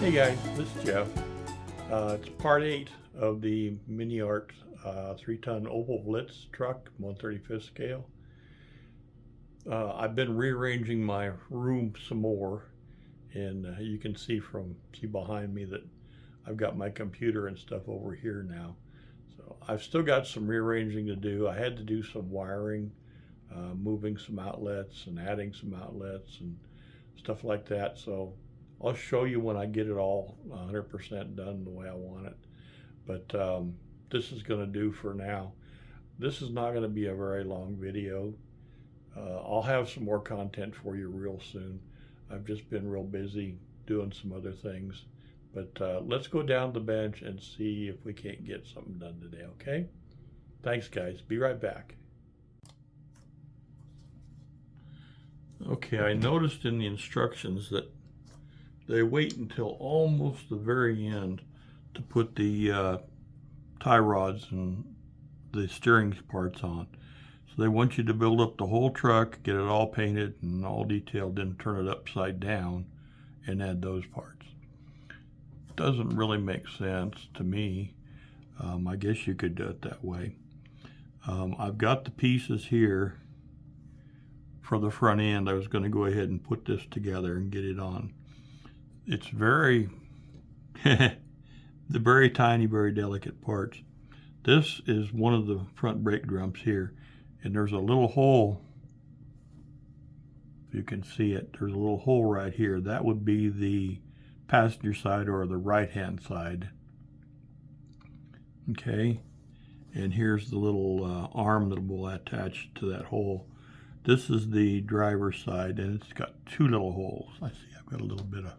Hey guys, this is Jeff. It's part 8 of the MiniArt 3-ton Opel Blitz truck, 1/35th scale. I've been rearranging my room some more, and you can see behind me that I've got my computer and stuff over here now. So I've still got some rearranging to do. I had to do some wiring, moving some outlets and adding some outlets and stuff like that. So I'll show you when I get it all 100% done the way I want it. But this is going to do for now. This is not going to be a very long video. I'll have some more content for you real soon. I've just been real busy doing some other things. But let's go down the bench and see if we can't get something done today, okay? Thanks, guys. Be right back. Okay, I noticed in the instructions that they wait until almost the very end to put the tie rods and the steering parts on. So they want you to build up the whole truck, get it all painted and all detailed, then turn it upside down and add those parts. Doesn't really make sense to me. I guess you could do it that way. I've got the pieces here for the front end. I was going to go ahead and put this together and get it on. It's very, the very tiny, very delicate parts. This is one of the front brake drums here, and there's a little hole, if you can see it, there's a little hole right here. That would be the passenger side or the right-hand side. Okay, and here's the little arm that will attach to that hole. This is the driver's side, and it's got two little holes. I see I've got a little bit of,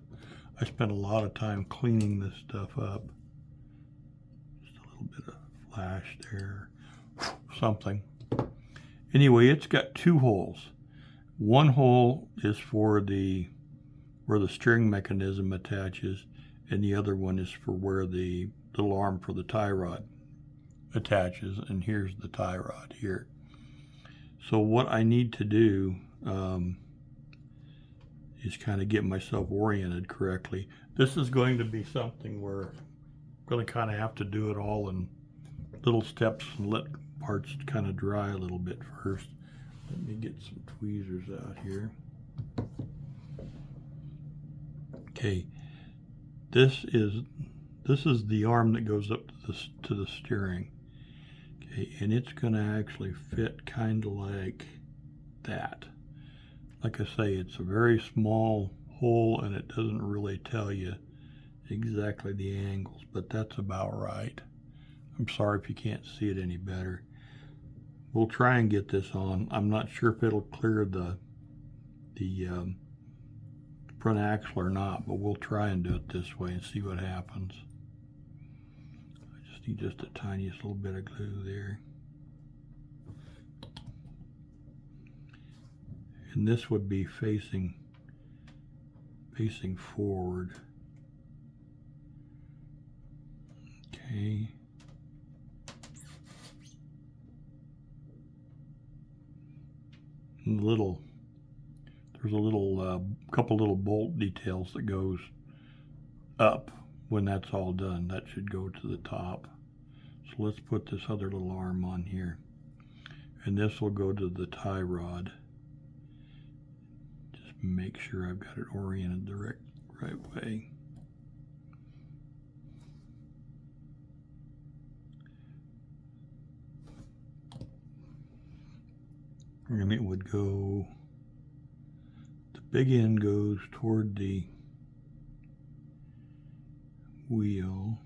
I spent a lot of time cleaning this stuff up. Just a little bit of flash there, something. Anyway, it's got two holes. One hole is for where the steering mechanism attaches, and the other one is for where the little arm for the tie rod attaches, and here's the tie rod here. So what I need to do is kind of get myself oriented correctly. This is going to be something where I'm going to kind of have to do it all in little steps and let parts kind of dry a little bit first. Let me get some tweezers out here. Okay, this is the arm that goes up to the steering. Okay, and it's going to actually fit kind of like that. Like I say, it's a very small hole and it doesn't really tell you exactly the angles, but that's about right. I'm sorry if you can't see it any better. We'll try and get this on. I'm not sure if it'll clear the front axle or not, but we'll try and do it this way and see what happens. I just need just the tiniest little bit of glue there. And this would be facing forward. Okay. And there's a little couple little bolt details that goes up when that's all done. That should go to the top. So let's put this other little arm on here, and this will go to the tie rod. Make sure I've got it oriented the right way. And it would go, the big end goes toward the wheel,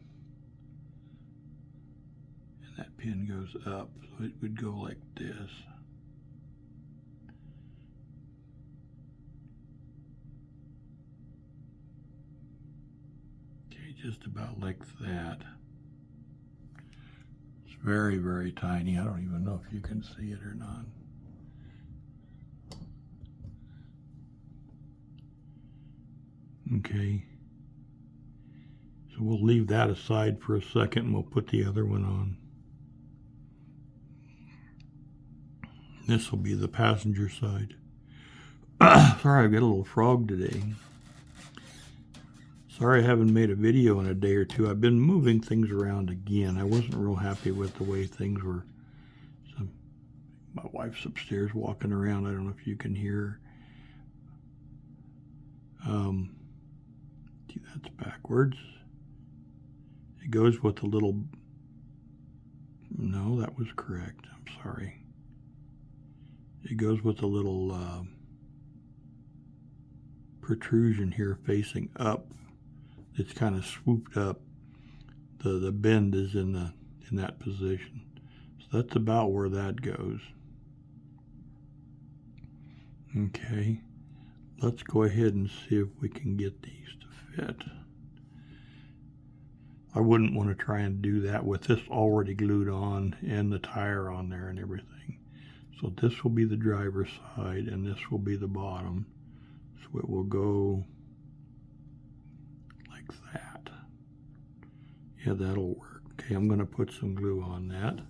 and that pin goes up, so it would go like this. Just about like that. It's very, very tiny. I don't even know if you can see it or not. Okay. So we'll leave that aside for a second and we'll put the other one on. This will be the passenger side. Sorry, I've got a little frog today. Sorry I haven't made a video in a day or two. I've been moving things around again. I wasn't real happy with the way things were. So my wife's upstairs walking around. I don't know if you can hear her. See, that's backwards. It goes with a little... No, that was correct. I'm sorry. It goes with a little protrusion here facing up. It's kind of swooped up. The bend is in that position. So that's about where that goes. Okay. Let's go ahead and see if we can get these to fit. I wouldn't want to try and do that with this already glued on and the tire on there and everything. So this will be the driver's side and this will be the bottom. So it will go like that. Yeah, that'll work. Okay, I'm going to put some glue on that.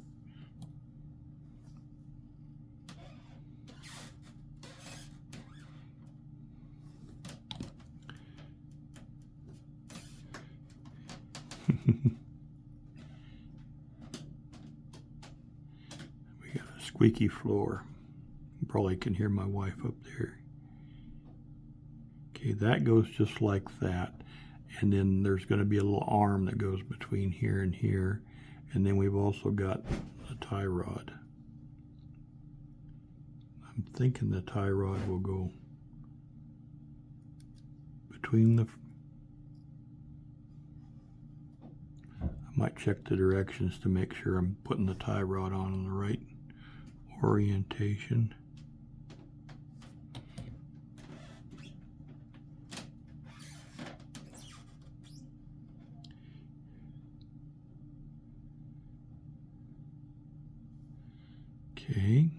We got a squeaky floor. You probably can hear my wife up there. Okay, that goes just like that. And then there's going to be a little arm that goes between here and here. And then we've also got a tie rod. I'm thinking the tie rod will go between the... I might check the directions to make sure I'm putting the tie rod on in the right orientation. Okay.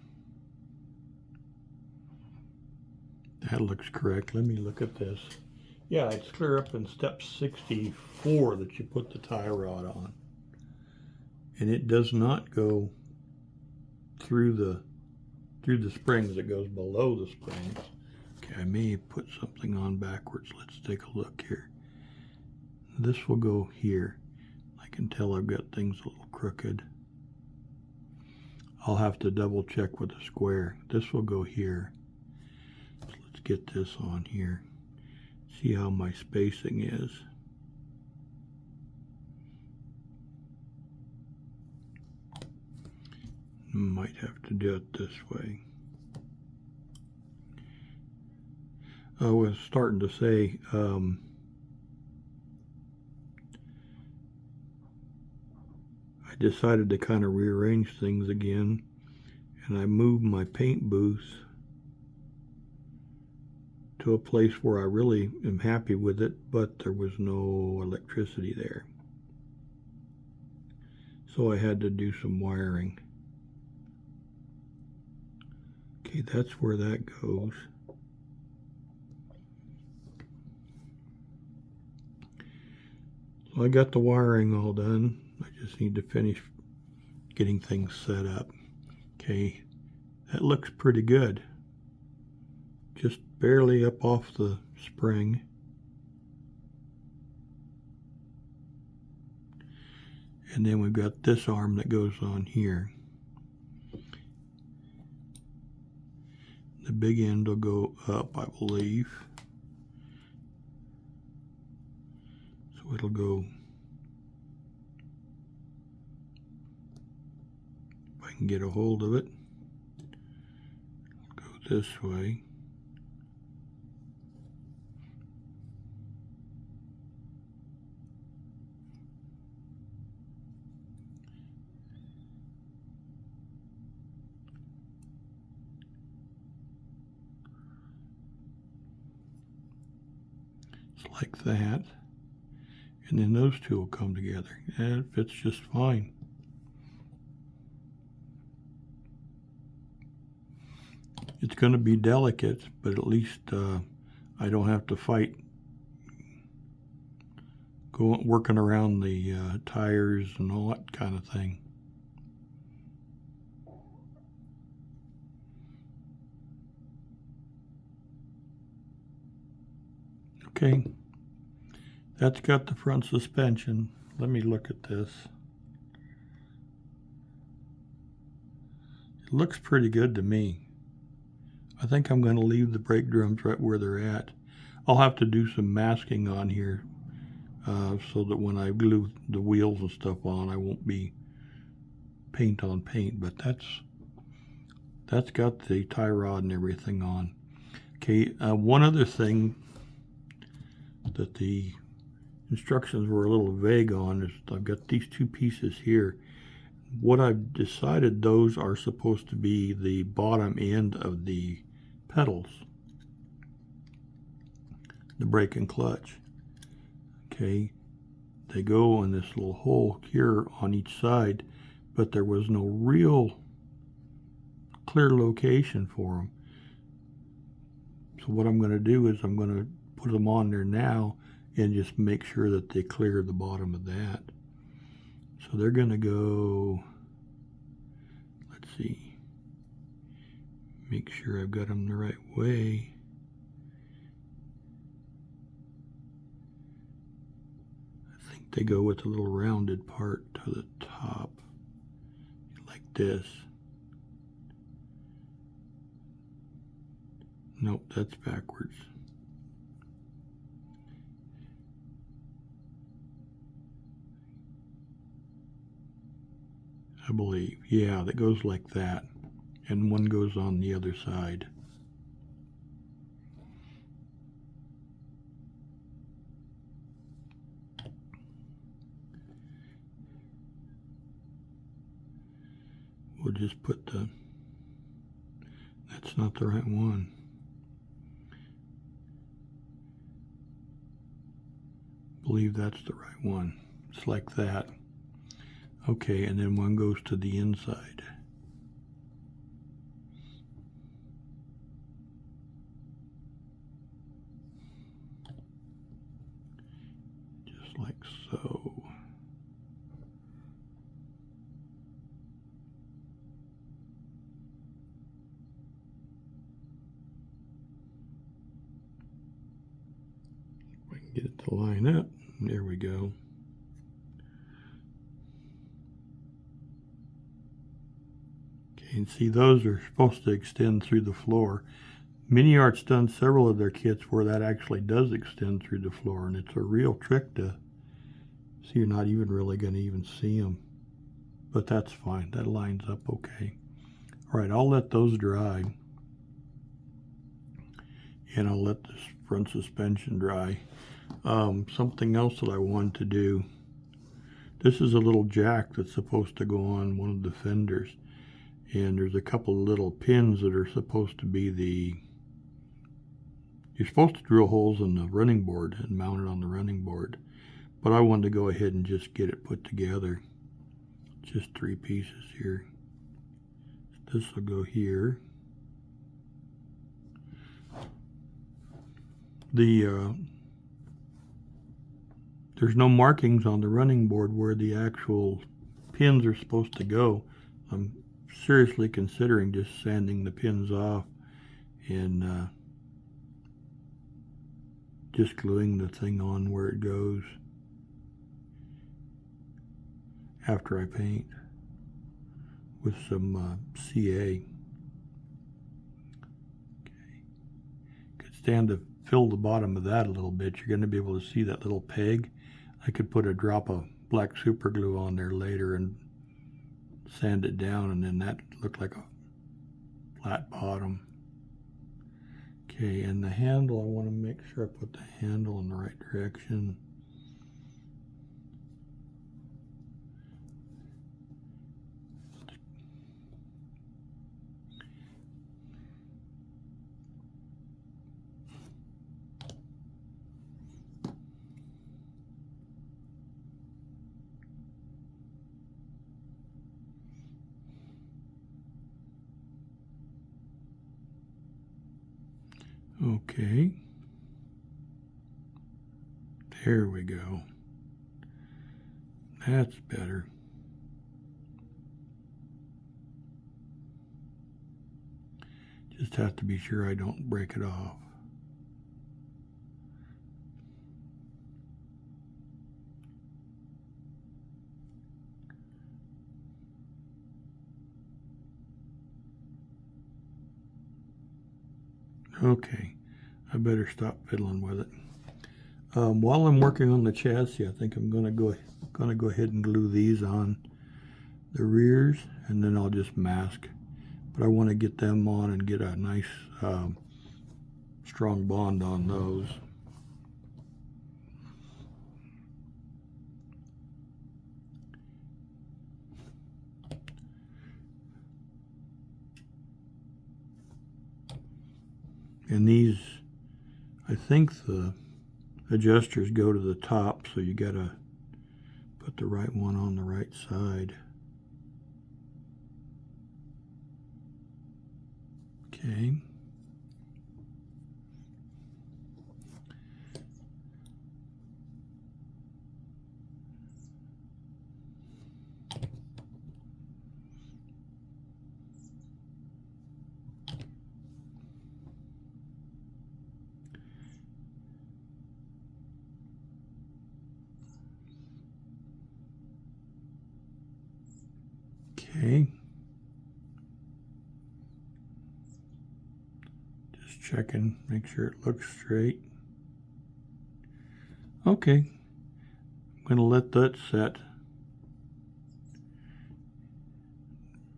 That looks correct. Let me look at this. Yeah, it's clear up in step 64 that you put the tie rod on. And it does not go through the springs. It goes below the springs. Okay, I may put something on backwards. Let's take a look here. This will go here. I can tell I've got things a little crooked. I'll have to double check with the square. This will go here. So let's get this on here. See how my spacing is. Might have to do it this way. I was starting to say, I decided to kind of rearrange things again, and I moved my paint booth to a place where I really am happy with it, but there was no electricity there. So I had to do some wiring. Okay, that's where that goes. So I got the wiring all done. I just need to finish getting things set up. Okay, that looks pretty good. Just barely up off the spring. And then we've got this arm that goes on here. The big end will go up, I believe. So it'll go, if I can get a hold of it, it'll go this way. Like that, and then those two will come together, and it fits just fine. It's going to be delicate, but at least I don't have to fight working around the tires and all that kind of thing. Okay, That's got the front suspension. Let me look at this. It looks pretty good to me. I think I'm going to leave the brake drums right where they're at. I'll have to do some masking on here so that when I glue the wheels and stuff on, I won't be paint on paint, but that's got the tie rod and everything on. Okay, one other thing that the instructions were a little vague on is I've got these two pieces here. What I've decided, those are supposed to be the bottom end of the pedals, the brake and clutch. Okay, they go in this little hole here on each side, but there was no real clear location for them. So what I'm going to do is I'm going to put them on there now and just make sure that they clear the bottom of that. So they're going to go, let's see, make sure I've got them the right way. I think they go with a little rounded part to the top, like this. Nope, that's backwards. I believe. Yeah, that goes like that. And one goes on the other side. We'll just put the, that's not the right one. I believe that's the right one. It's like that. Okay, and then one goes to the inside. Just like so. If I can get it to line up. There we go. And see, those are supposed to extend through the floor. MiniArt's done several of their kits where that actually does extend through the floor, and it's a real trick to see. You're not even really going to even see them, but that's fine. That lines up okay. All right, I'll let those dry, and I'll let this front suspension dry. Something else that I wanted to do, this is a little jack that's supposed to go on one of the fenders. And there's a couple of little pins that are supposed to be the, you're supposed to drill holes in the running board and mount it on the running board. But I wanted to go ahead and just get it put together. Just 3 pieces here. This will go here. There's no markings on the running board where the actual pins are supposed to go. I'm seriously considering just sanding the pins off and just gluing the thing on where it goes after I paint with some CA. Okay. Could stand to fill the bottom of that a little bit. You're going to be able to see that little peg. I could put a drop of black super glue on there later and sand it down, and then that looked like a flat bottom. Okay, and the handle, I want to make sure I put the handle in the right direction. Okay, there we go. That's better. Just have to be sure I don't break it off. Okay, I better stop fiddling with it. While I'm working on the chassis, I think I'm gonna go ahead and glue these on the rears, and then I'll just mask. But I want to get them on and get a nice strong bond on those. And these, I think the adjusters go to the top, so you gotta put the right one on the right side. Okay. Okay. Just checking, make sure it looks straight. Okay. I'm going to let that set.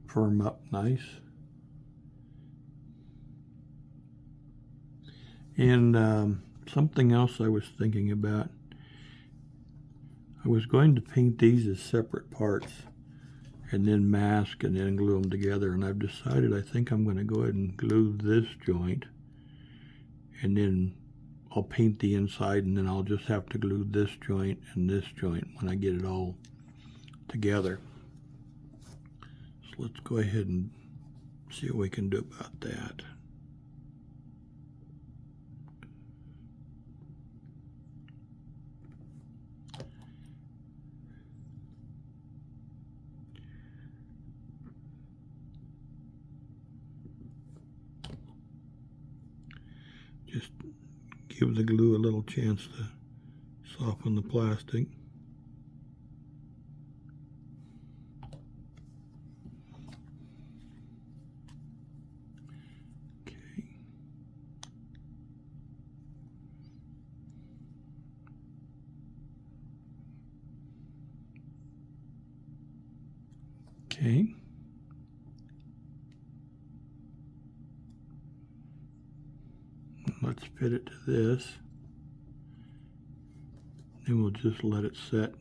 Firm up nice. And something else I was thinking about. I was going to paint these as separate parts and then mask and then glue them together, and I've decided I think I'm going to go ahead and glue this joint, and then I'll paint the inside, and then I'll just have to glue this joint and this joint when I get it all together. So let's go ahead and see what we can do about that. Just give the glue a little chance to soften the plastic. Okay. Okay. Let's fit it to this. Then we'll just let it set.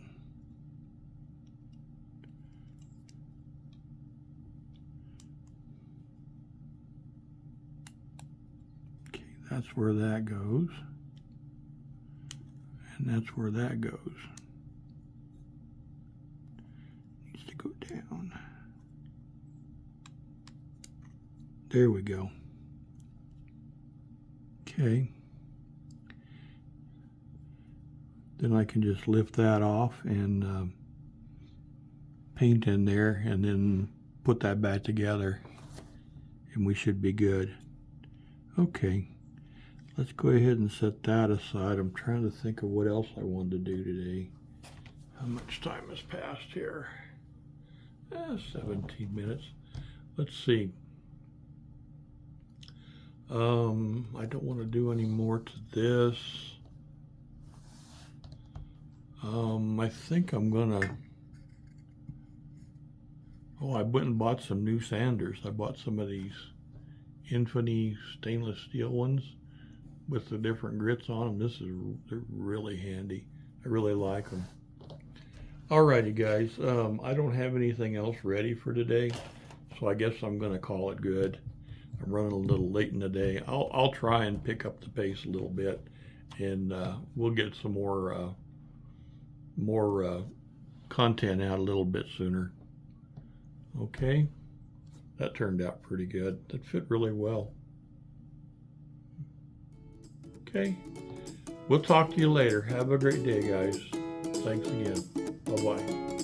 Okay, that's where that goes. And that's where that goes. Needs to go down. There we go. Okay. Then I can just lift that off and paint in there and then put that back together and we should be good. Okay, let's go ahead and set that aside. I'm trying to think of what else I wanted to do today. How much time has passed here? 17 minutes. Let's see. I don't want to do any more to this. I think I'm gonna, I went and bought some new sanders. I bought some of these Infinity stainless steel ones with the different grits on them. They're really handy. I really like them. Alrighty guys, I don't have anything else ready for today, so I guess I'm gonna call it good. I'm running a little late in the day. I'll try and pick up the pace a little bit, and we'll get some more content out a little bit sooner. Okay, that turned out pretty good. That fit really well. Okay, we'll talk to you later. Have a great day, guys. Thanks again. Bye-bye.